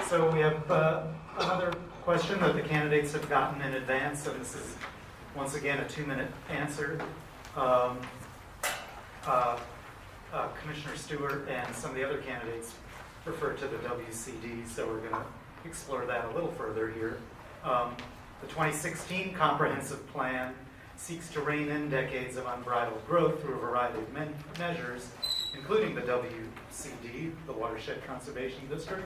So we have another question that the candidates have gotten in advance, and this is once again a 2-minute answer. Commissioner Stewart and some of the other candidates refer to the WCD, so we're going to explore that a little further here. The 2016 Comprehensive Plan seeks to rein in decades of unbridled growth through a variety of measures, including the WCD, the Watershed Conservation District.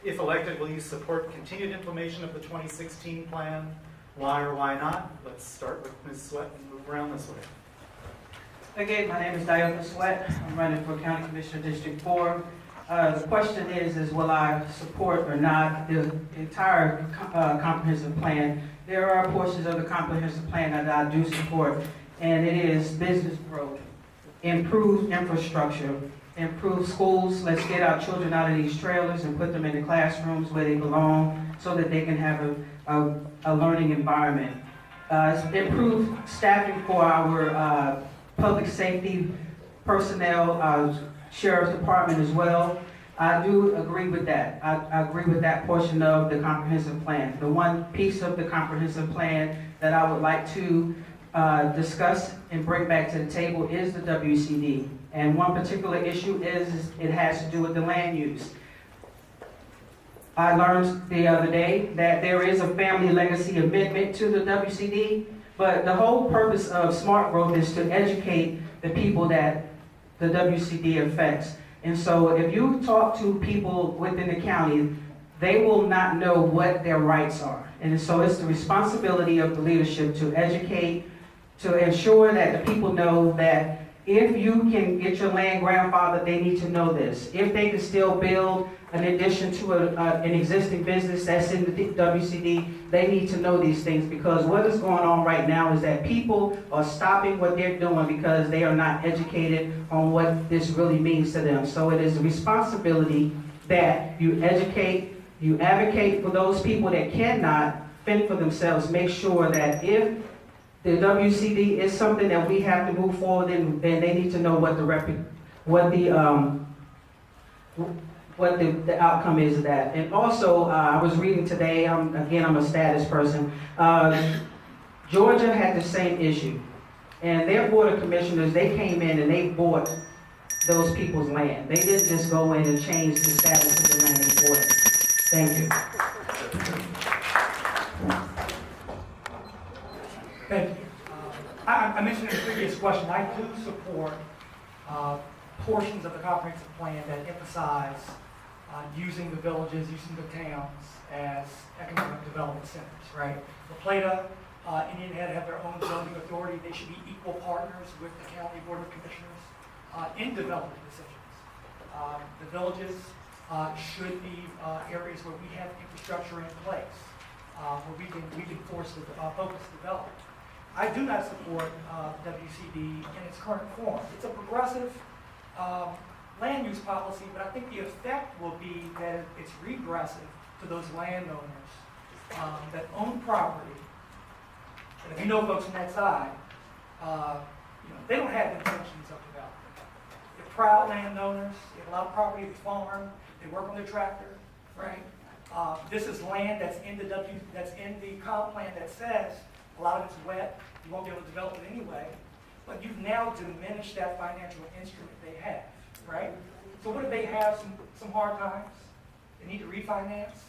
If elected, will you support continued implementation of the 2016 plan? Why or why not? Let's start with Ms. Sweat and move around this way. Again, my name is Diana Sweat. I'm running for County Commissioner District 4. The question is will I support or not the entire comprehensive plan? There are portions of the comprehensive plan that I do support, and it is business growth, improved infrastructure, improved schools. Let's get our children out of these trailers and put them in the classrooms where they belong so that they can have a learning environment. Improved staffing for our public safety personnel, our sheriff's department as well. I do agree with that. I agree with that portion of the comprehensive plan. The one piece of the comprehensive plan that I would like to discuss and bring back to the table is the WCD. And one particular issue is it has to do with the land use. I learned the other day that there is a family legacy amendment to the WCD, but the whole purpose of smart growth is to educate the people that the WCD affects. And so if you talk to people within the county, they will not know what their rights are. And so it's the responsibility of the leadership to educate, to ensure that the people know that if you can get your land grandfathered, they need to know this. If they can still build an addition to an existing business that's in the WCD, they need to know these things, because what is going on right now is that people are stopping what they're doing because they are not educated on what this really means to them. So it is a responsibility that you educate, you advocate for those people that cannot fend for themselves. Make sure that if the WCD is something that we have to move forward in, then they need to know what the outcome is of that. And also, I was reading today, I'm a status person, Georgia had the same issue. And their board of commissioners, they came in and they bought those people's land. They didn't just go in and change the status of the land they bought it. Thank you. Thank you. I mentioned in the previous question, I do support portions of the comprehensive plan that emphasize using the villages, using the towns as economic development centers, right? La Plata, Indian Head have their own zoning authority. They should be equal partners with the County Board of Commissioners in development decisions. The villages should be areas where we have infrastructure in place, where we can focus development. I do not support WCD in its current form. It's a progressive land use policy, but I think the effect will be that it's regressive to those landowners that own property. And if you know folks from that side, they don't have intentions of development. They're proud landowners. They have a lot of property, they farm, they work on their tractor, right? This is land that's in the comp plan that says a lot of it's wet, you won't be able to develop it anyway, but you've now diminished that financial instrument they have, right? So what if they have some hard times? They need to refinance.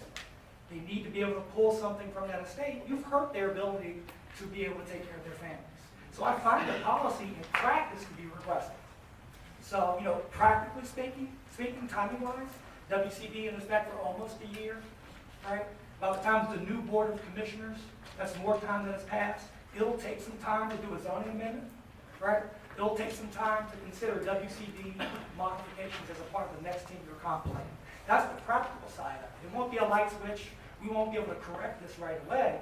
They need to be able to pull something from that estate. You've hurt their ability to be able to take care of their families. So I find the policy in practice to be regressive. So, practically speaking, timing-wise, WCD in effect for almost a year, right? By the time the new Board of Commissioners, that's more time than has passed. It'll take some time to do a zoning amendment, right? It'll take some time to consider WCD modifications as a part of the next 10-year comp plan. That's the practical side of it. It won't be a light switch. We won't be able to correct this right away,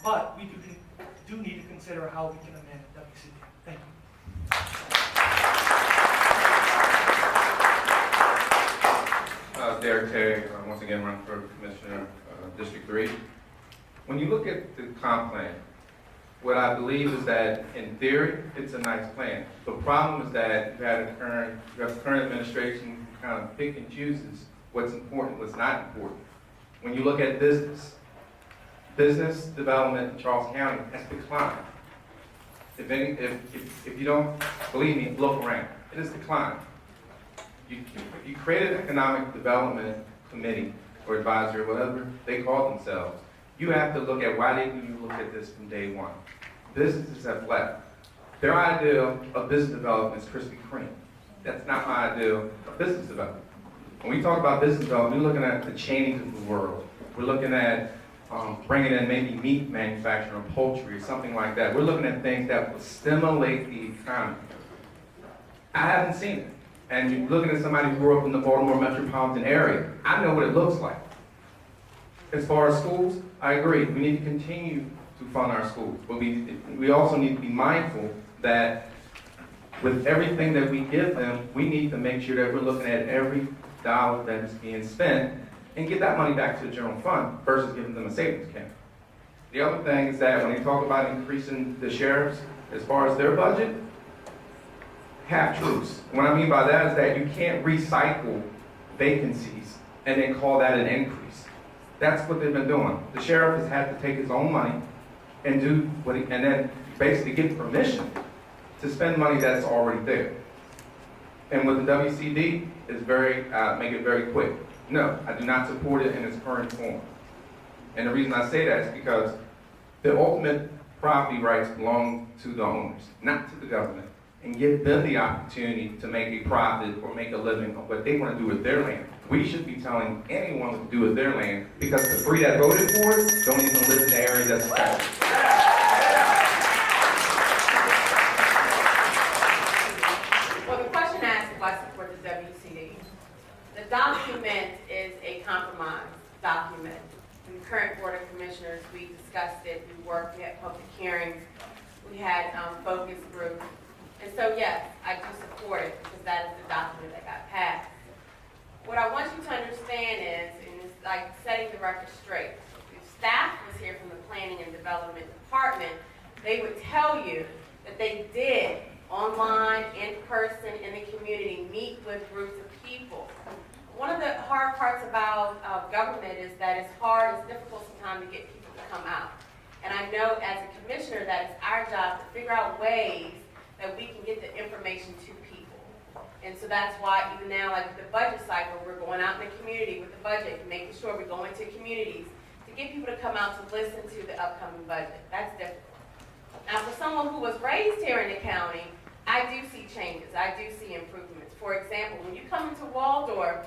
but we do need to consider how we can amend WCD. Thank you. Derek Terry, once again running for Commissioner District 3. When you look at the comp plan, what I believe is that in theory, it's a nice plan. The problem is that you have the current administration who kind of pick and chooses what's important, what's not important. When you look at business development in Charles County has declined. If you don't believe me, look around. It has declined. You created an economic development committee or advisory, or whatever they call themselves. You have to look at why didn't you look at this from day one. Businesses have left. Their idea of business development is Krispy Kreme. That's not my idea of business development. When we talk about business development, we're looking at the chains of the world. We're looking at bringing in maybe meat manufacturing or poultry or something like that. We're looking at things that will stimulate the economy. I haven't seen it. And you're looking at somebody who grew up in the Baltimore metropolitan area. I know what it looks like. As far as schools, I agree. We need to continue to fund our schools. But we also need to be mindful that with everything that we give them, we need to make sure that we're looking at every dollar that is being spent and get that money back to the general fund versus giving them a savings account. The other thing is that when you talk about increasing the sheriffs, as far as their budget, half-truths. What I mean by that is that you can't recycle vacancies and then call that an increase. That's what they've been doing. The sheriff has had to take his own money and do what and then basically get permission to spend money that's already there. And with the WCD, it's make it very quick. No, I do not support it in its current form. And the reason I say that is because the ultimate property rights belong to the owners, not to the government. And give them the opportunity to make a profit or make a living on what they want to do with their land. We should be telling anyone what to do with their land because the three that voted for it don't even live in the area that's affected. Well, the question asked if I support the WCD. The document is a compromise document. In the current Board of Commissioners, we discussed it, we worked, we had public hearings, we had focus groups. And so, yes, I do support it because that is the document that got passed. What I want you to understand is, and it's like setting the record straight, if staff was here from the Planning and Development Department, they would tell you that they did, online, in person, in the community, meet with groups of people. One of the hard parts about government is that it's hard, it's difficult sometimes to get people to come out. And I know as a commissioner that it's our job to figure out ways that we can get the information to people. And so that's why even now, like with the budget cycle, we're going out in the community with the budget, making sure we're going to communities to get people to come out to listen to the upcoming budget. That's difficult. Now for someone who was raised here in the county, I do see changes, I do see improvements. For example, when you come into Waldorf,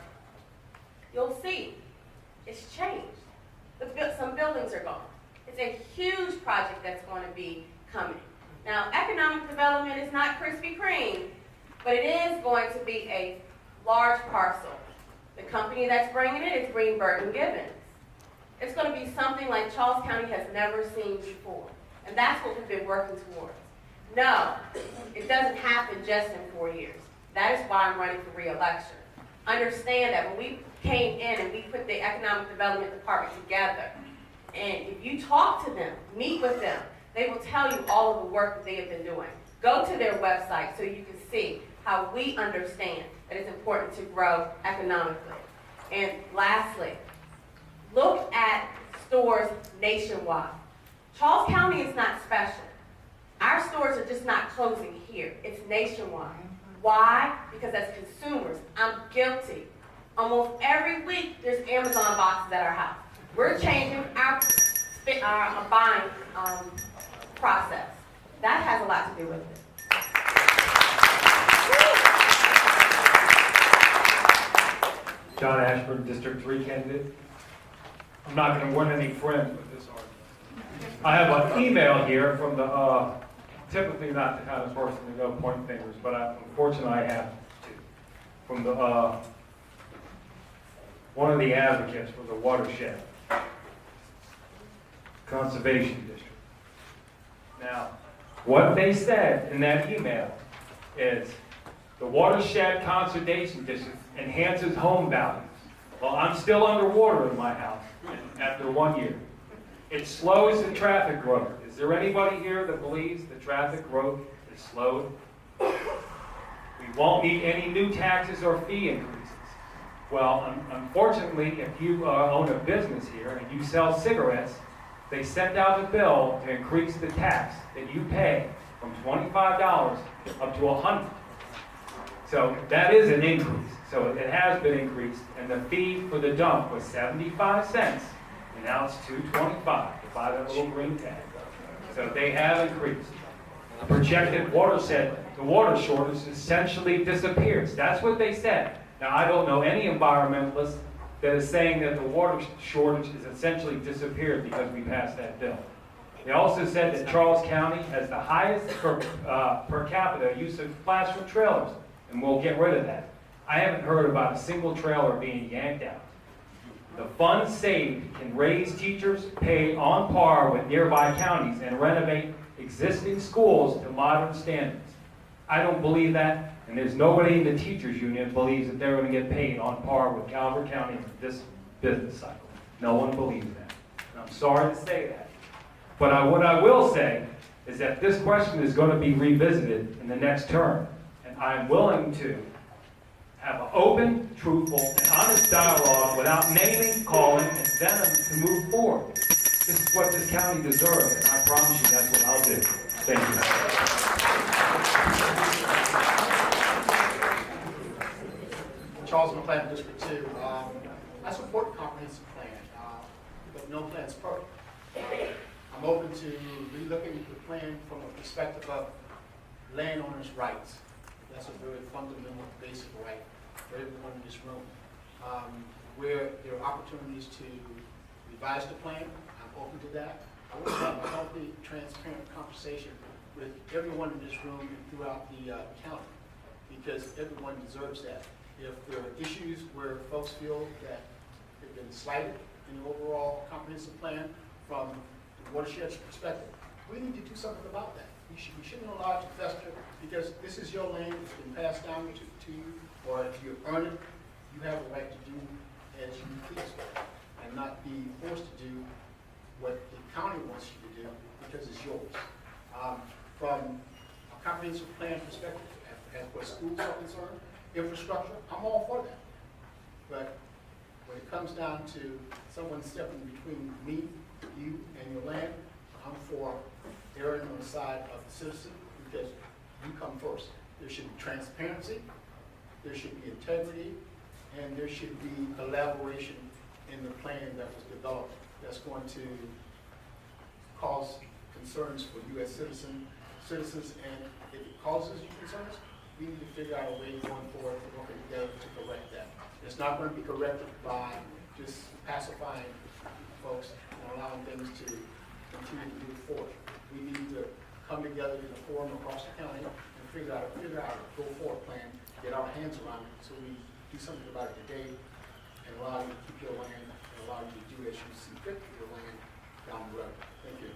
you'll see it's changed. Some buildings are gone. It's a huge project that's going to be coming. Now, economic development is not Krispy Kreme, but it is going to be a large parcel. The company that's bringing it is Greenberg and Gibbons. It's going to be something like Charles County has never seen before, and that's what we've been working towards. No, it doesn't happen just in 4 years. That is why I'm running for re-election. Understand that when we came in and we put the Economic Development Department together, and if you talk to them, meet with them, they will tell you all of the work that they have been doing. Go to their website so you can see how we understand that it's important to grow economically. And lastly, look at stores nationwide. Charles County is not special. Our stores are just not closing here. It's nationwide. Why? Because as consumers, I'm guilty. Almost every week, there's Amazon boxes at our house. We're changing our buying process. That has a lot to do with it. John Ashburn, District 3 candidate. I'm not going to win any friends with this argument. I have an email here from the, typically not the kind of person to go point fingers, but unfortunately I have to. From the, one of the advocates for the watershed conservation district. Now, what they said in that email is the watershed conservation district enhances home values. Well, I'm still underwater in my house after 1 year. It slows the traffic growth. Is there anybody here that believes the traffic growth is slowed? We won't need any new taxes or fee increases. Well, unfortunately, if you own a business here and you sell cigarettes, they send out a bill to increase the tax that you pay from $25 up to $100. So that is an increase. So it has been increased, and the fee for the dump was 75 cents, and now it's $2.25 to buy that little green tag. So they have increased. The projected watershed, the water shortage essentially disappears. That's what they said. Now, I don't know any environmentalist that is saying that the water shortage is essentially disappeared because we passed that bill. They also said that Charles County has the highest per capita use of classroom trailers, and we'll get rid of that. I haven't heard about a single trailer being yanked out. The funds saved can raise teachers' pay on par with nearby counties and renovate existing schools to modern standards. I don't believe that, and there's nobody in the teachers union believes that they're going to get paid on par with Calvert County in this business cycle. No one believes that. And I'm sorry to say that. But what I will say is that this question is going to be revisited in the next term, and I'm willing to have an open, truthful, and honest dialogue without naming, calling, and venom to move forward. This is what this county deserves, and I promise you that's what I'll do. Thank you. Charles McClain, District 2. I support the comprehensive plan, but no plan is perfect. I'm open to relooking at the plan from a perspective of landowners' rights. That's a very fundamental, basic right for everyone in this room. Where there are opportunities to revise the plan, I'm open to that. I want to have a healthy, transparent conversation with everyone in this room and throughout the county, because everyone deserves that. If there are issues where folks feel that they've been slighted in the overall comprehensive plan from the watershed's perspective, we need to do something about that. We shouldn't allow it to fester, because this is your land, it's been passed down to you, or if you earn it, you have a right to do as you please with it, and not be forced to do what the county wants you to do because it's yours. From a comprehensive plan perspective, as where schools are concerned, infrastructure, I'm all for that. But when it comes down to someone stepping between me, you, and your land, I'm for erring on the side of the citizen, because you come first. There should be transparency, there should be integrity, and there should be collaboration in the plan that was developed that's going to cause concerns for U.S. citizens, and if it causes you concerns, we need to figure out a way going forward to work together to correct that. It's not going to be corrected by just pacifying folks and allowing things to continue to move forward. We need to come together in a forum across the county and figure out a go-forward plan, get our hands around it, so we do something about it today and allow you to keep your land and allow you to do as you see fit with your land down the road. Thank you.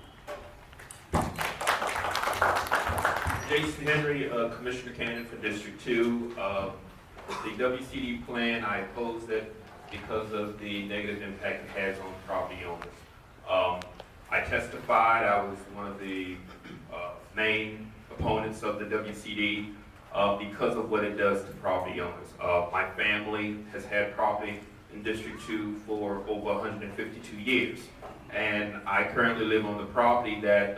Jason Henry, Commissioner candidate for District 2. The WCD plan, I oppose it because of the negative impact it has on property owners. I testified, I was one of the main opponents of the WCD because of what it does to property owners. My family has had property in District 2 for over 152 years. And I currently live on the property that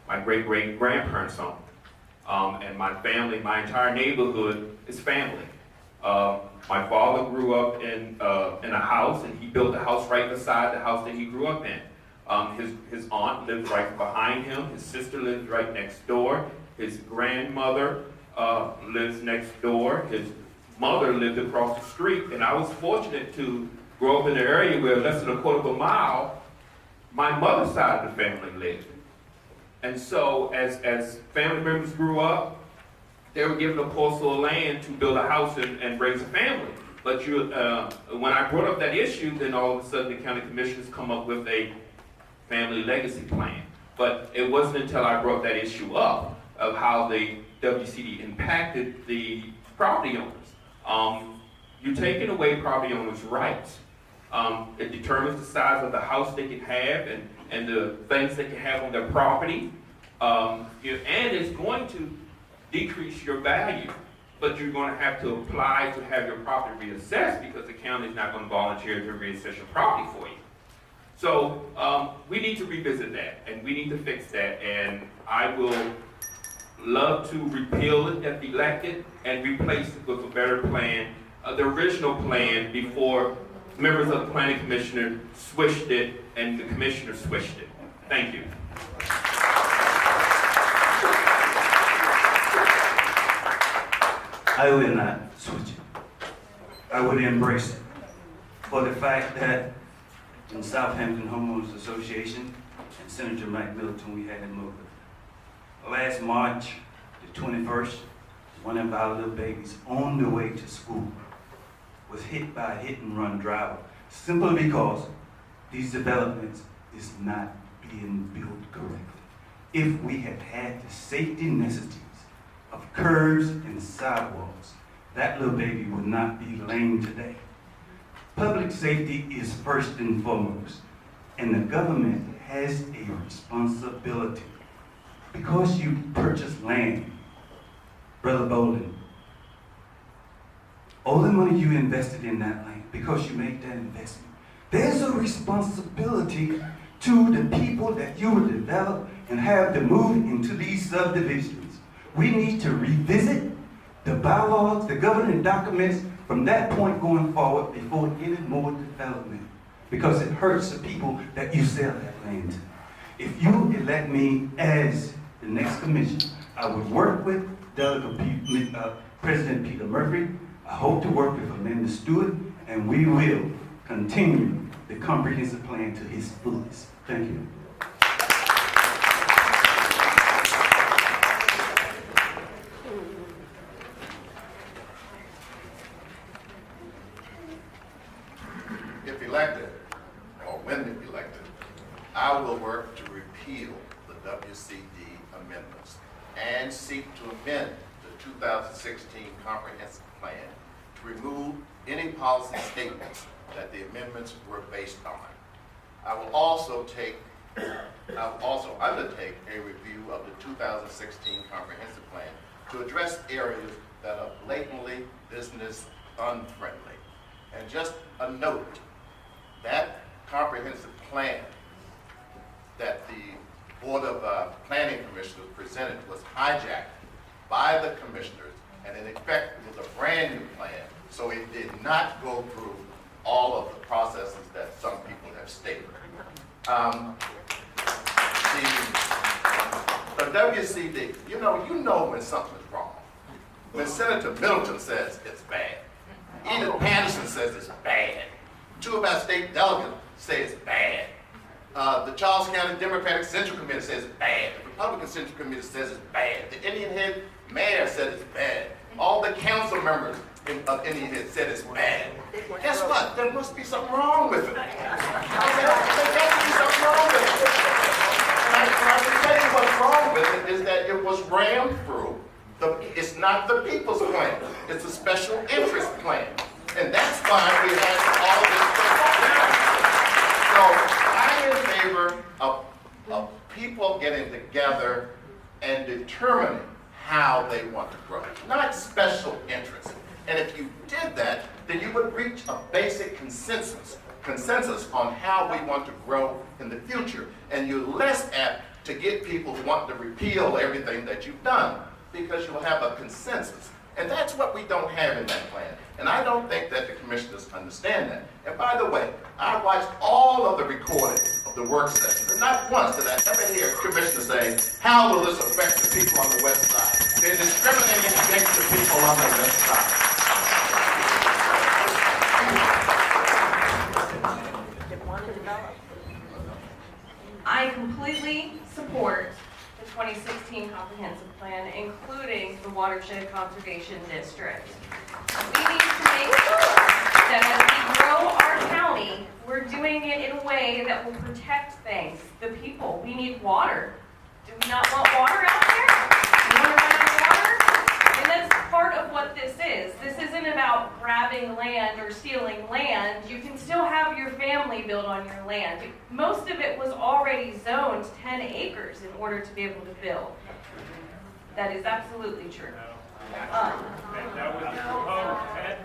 my great-great-grandparents owned. And my family, my entire neighborhood is family. My father grew up in a house, and he built a house right beside the house that he grew up in. His aunt lived right behind him. His sister lived right next door. His grandmother lives next door. His mother lived across the street. And I was fortunate to grow up in an area where less than a quarter of a mile, my mother's side of the family lived. And so as family members grew up, they were given a parcel of land to build a house and raise a family. But when I brought up that issue, then all of a sudden the county commissioners come up with a family legacy plan. But it wasn't until I brought that issue up of how the WCD impacted the property owners. You're taking away property owners' rights. It determines the size of the house they can have and the things they can have on their property. And it's going to decrease your value but you're going to have to apply to have your property reassessed because the county is not going to volunteer to reassess your property for you. So we need to revisit that, and we need to fix that, and I will love to repeal it if elected and replace it with a better plan, the original plan before members of the planning commission switched it and the commissioner switched it. Thank you. I will not switch it. I would embrace it. For the fact that in Southampton Homeowners Association and Senator Mike Middleton, we had a movement. Last March, the 21st, one of our little babies on the way to school was hit by a hit-and-run driver simply because these developments is not being built correctly. If we had had the safety necessities of curbs and sidewalks, that little baby would not be lame today. Public safety is first and foremost, and the government has a responsibility. Because you purchase land, Brother Bolden, all the money you invested in that land, because you made that investment, there's a responsibility to the people that you will develop and have to move into these subdivisions. We need to revisit the bylaws, the governing documents from that point going forward before any more development, because it hurts the people that you sell that land to. If you elect me as the next commissioner, I would work with President Peter Murphy. I hope to work with Amanda Stewart, and we will continue the comprehensive plan to its fullest. Thank you. If elected, or when elected, I will work to repeal the WCD amendments and seek to amend the 2016 comprehensive plan to remove any policy statements that the amendments were based on. I will also undertake a review of the 2016 comprehensive plan to address areas that are blatantly business unfriendly. And just a note, that comprehensive plan that the Board of Planning Commissioners presented was hijacked by the commissioners, and in effect it was a brand new plan, so it did not go through all of the processes that some people have stated. The WCD, you know when something is wrong. When Senator Middleton says it's bad, Edith Patterson says it's bad, two of our state delegates say it's bad, the Charles County Democratic Central Committee says it's bad, the Republican Central Committee says it's bad, the Indian Head Mayor said it's bad, all the council members of Indian Head said it's bad. Guess what? There must be something wrong with it. There has to be something wrong with it. And I can tell you what's wrong with it is that it was rammed through. It's not the people's plan. It's a special interest plan. And that's why we had all this stuff. So I'm in favor of people getting together and determining how they want to grow, not special interests. And if you did that, then you would reach a basic consensus on how we want to grow in the future. And you're less apt to get people who want to repeal everything that you've done, because you'll have a consensus. And that's what we don't have in that plan. And I don't think that the commissioners understand that. And by the way, I watched all of the recordings of the work sessions, and not once did I ever hear a commissioner say, how will this affect the people on the west side? They're discriminating against the people on the west side. I completely support the 2016 comprehensive plan, including the watershed conservation district. We need to make sure that as we grow our county, we're doing it in a way that will protect things, the people. We need water. Do we not want water out there? We want to run out of water? And that's part of what this is. This isn't about grabbing land or stealing land. You can still have your family build on your land. Most of it was already zoned 10 acres in order to be able to build. That is absolutely true. And that was proposed at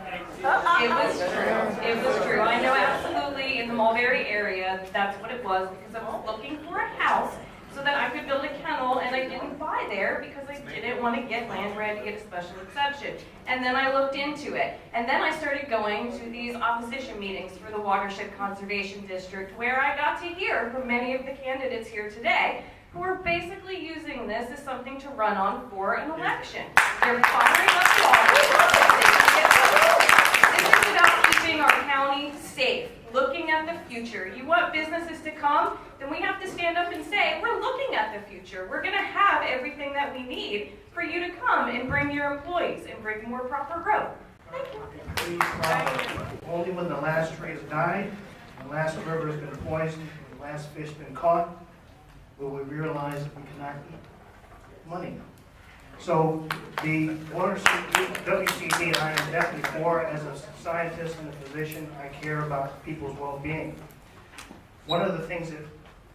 It was true. It was true. I know absolutely in the Mulberry area, that's what it was, because I was looking for a house so that I could build a kennel, and I didn't buy there because I didn't want to get land where I had to get a special exception. And then I looked into it. And then I started going to these opposition meetings for the Watershed Conservation District, where I got to hear from many of the candidates here today who are basically using this as something to run on for an election. They're firing up water so they can get votes. This is about keeping our county safe, looking at the future. You want businesses to come? Then we have to stand up and say, we're looking at the future. We're going to have everything that we need for you to come and bring your employees and bring more proper growth. Thank you. Please remember, only when the last tree has died, the last river has been poisoned, the last fish been caught, will we realize that we cannot eat money. So the WCD, I am definitely for. As a scientist and a physician, I care about people's well-being. One of the things that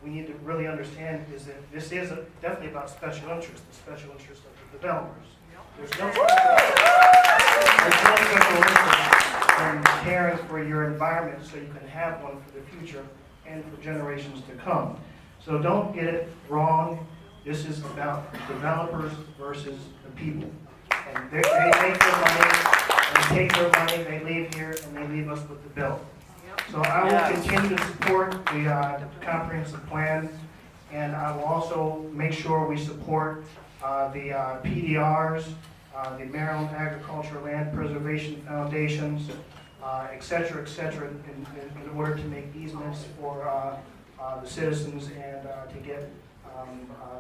we need to really understand is that this is definitely about special interest, the special interest of the developers. There's no special interest in caring for your environment so you can have one for the future and for generations to come. So don't get it wrong. This is about developers versus the people. And they take their money, they take their money, they leave here, and they leave us with the bill. So I will continue to support the comprehensive plan, and I will also make sure we support the PDRs, the Maryland Agricultural Land Preservation Foundations, et cetera, in order to make easements for the citizens and to get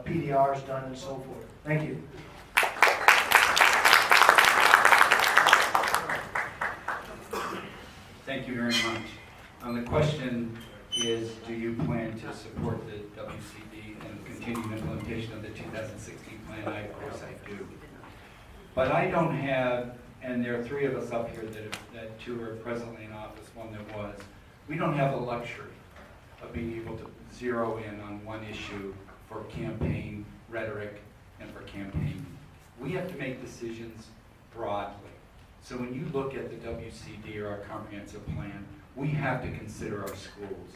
PDRs done and so forth. Thank you. Thank you very much. The question is, do you plan to support the WCD and continued implementation of the 2016 plan? Of course I do. But I don't have, and there are three of us up here that two are presently in office, one that was. We don't have the luxury of being able to zero in on one issue for campaign rhetoric and for campaign. We have to make decisions broadly. So when you look at the WCD or our comprehensive plan, we have to consider our schools.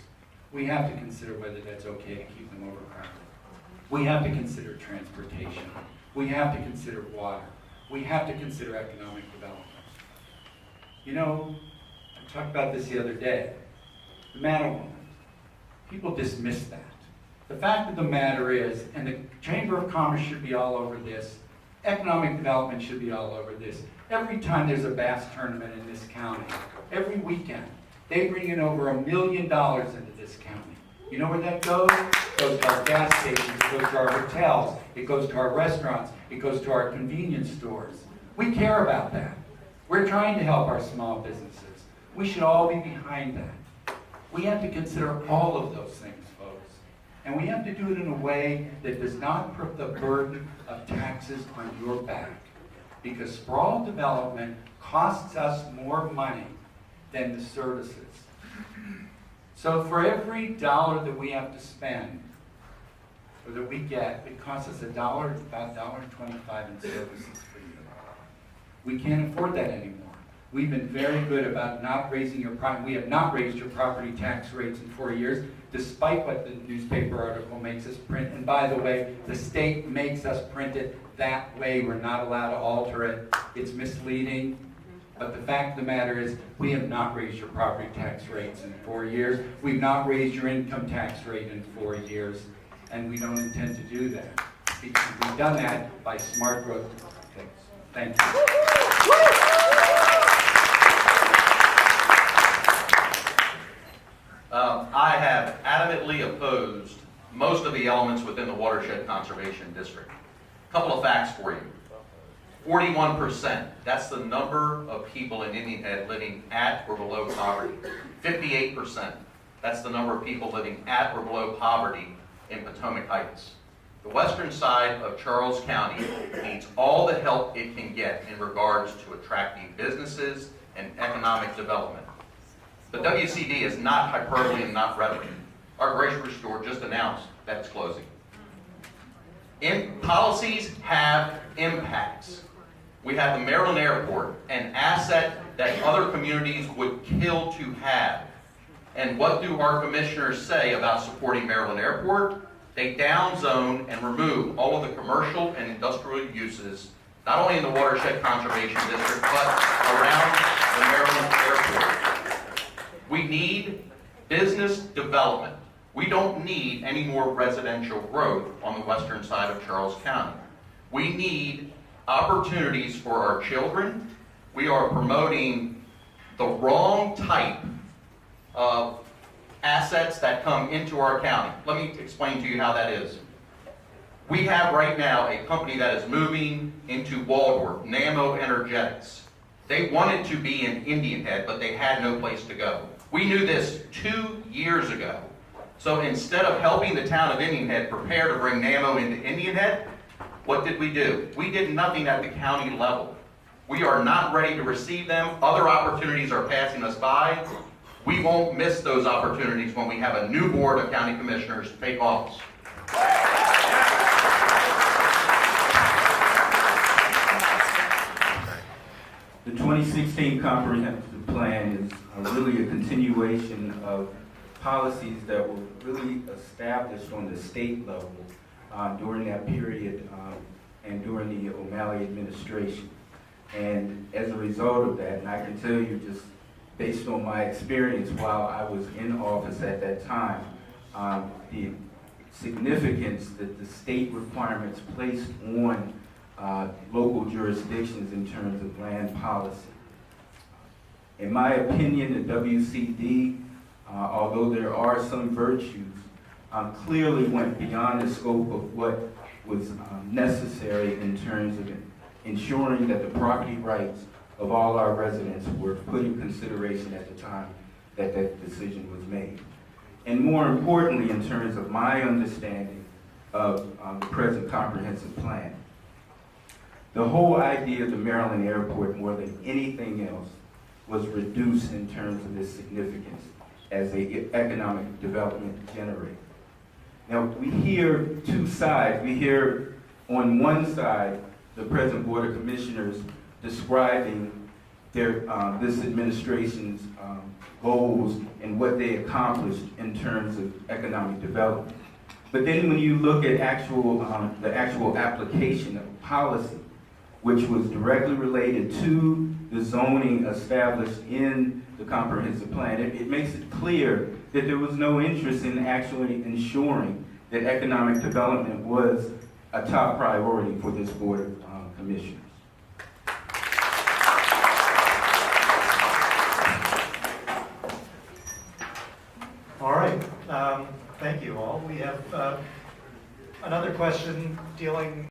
We have to consider whether that's okay to keep them overcrowded. We have to consider transportation. We have to consider water. We have to consider economic development. You know, I talked about this the other day. The Matterhorn. People dismiss that. The fact of the matter is, and the Chamber of Commerce should be all over this, economic development should be all over this. Every time there's a bass tournament in this county, every weekend, they bring in over $1 million into this county. You know where that goes? It goes to our gas stations, it goes to our hotels, it goes to our restaurants, it goes to our convenience stores. We care about that. We're trying to help our small businesses. We should all be behind that. We have to consider all of those things, folks. And we have to do it in a way that does not put the burden of taxes on your back. Because sprawl development costs us more money than the services. So for every dollar that we have to spend, or that we get, it costs us about $1.25 in services for you. We can't afford that anymore. We've been very good about not raising your property. We have not raised your property tax rates in 4 years, despite what the newspaper article makes us print. And by the way, the state makes us print it that way. We're not allowed to alter it. It's misleading. But the fact of the matter is, we have not raised your property tax rates in 4 years. We've not raised your income tax rate in 4 years. And we don't intend to do that. Because we've done that by smart growth. Thank you. I have adamantly opposed most of the elements within the Watershed Conservation District. A couple of facts for you. 41%, that's the number of people in Indian Head living at or below poverty. 58%, that's the number of people living at or below poverty in Potomac Heights. The western side of Charles County needs all the help it can get in regards to attracting businesses and economic development. The WCD is not hyperbole and not rhetoric. Our grocery store just announced that it's closing. Policies have impacts. We have the Maryland Airport, an asset that other communities would kill to have. And what do our commissioners say about supporting Maryland Airport? They downzone and remove all of the commercial and industrial uses, not only in the Watershed Conservation District, but around the Maryland Airport. We need business development. We don't need any more residential growth on the western side of Charles County. We need opportunities for our children. We are promoting the wrong type of assets that come into our county. Let me explain to you how that is. We have right now a company that is moving into Waldorf, Namo Energetics. They wanted to be in Indian Head, but they had no place to go. We knew this 2 years ago. So instead of helping the town of Indian Head prepare to bring Namo into Indian Head, what did we do? We did nothing at the county level. We are not ready to receive them. Other opportunities are passing us by. We won't miss those opportunities when we have a new board of county commissioners take office. The 2016 comprehensive plan is really a continuation of policies that were really established on the state level during that period and during the O'Malley administration. And as a result of that, and I can tell you just based on my experience while I was in office at that time, the significance that the state requirements placed on local jurisdictions in terms of land policy. In my opinion, the WCD, although there are some virtues, clearly went beyond the scope of what was necessary in terms of ensuring that the property rights of all our residents were put in consideration at the time that that decision was made. And more importantly, in terms of my understanding of the present comprehensive plan, the whole idea of the Maryland Airport, more than anything else, was reduced in terms of its significance as an economic development generator. Now, we hear two sides. We hear on one side the present Board of Commissioners describing their, this administration's goals and what they accomplished in terms of economic development. But then when you look at the actual application of policy, which was directly related to the zoning established in the comprehensive plan, it makes it clear that there was no interest in actually ensuring that economic development was a top priority for this Board of Commissioners. All right, thank you all. We have another question dealing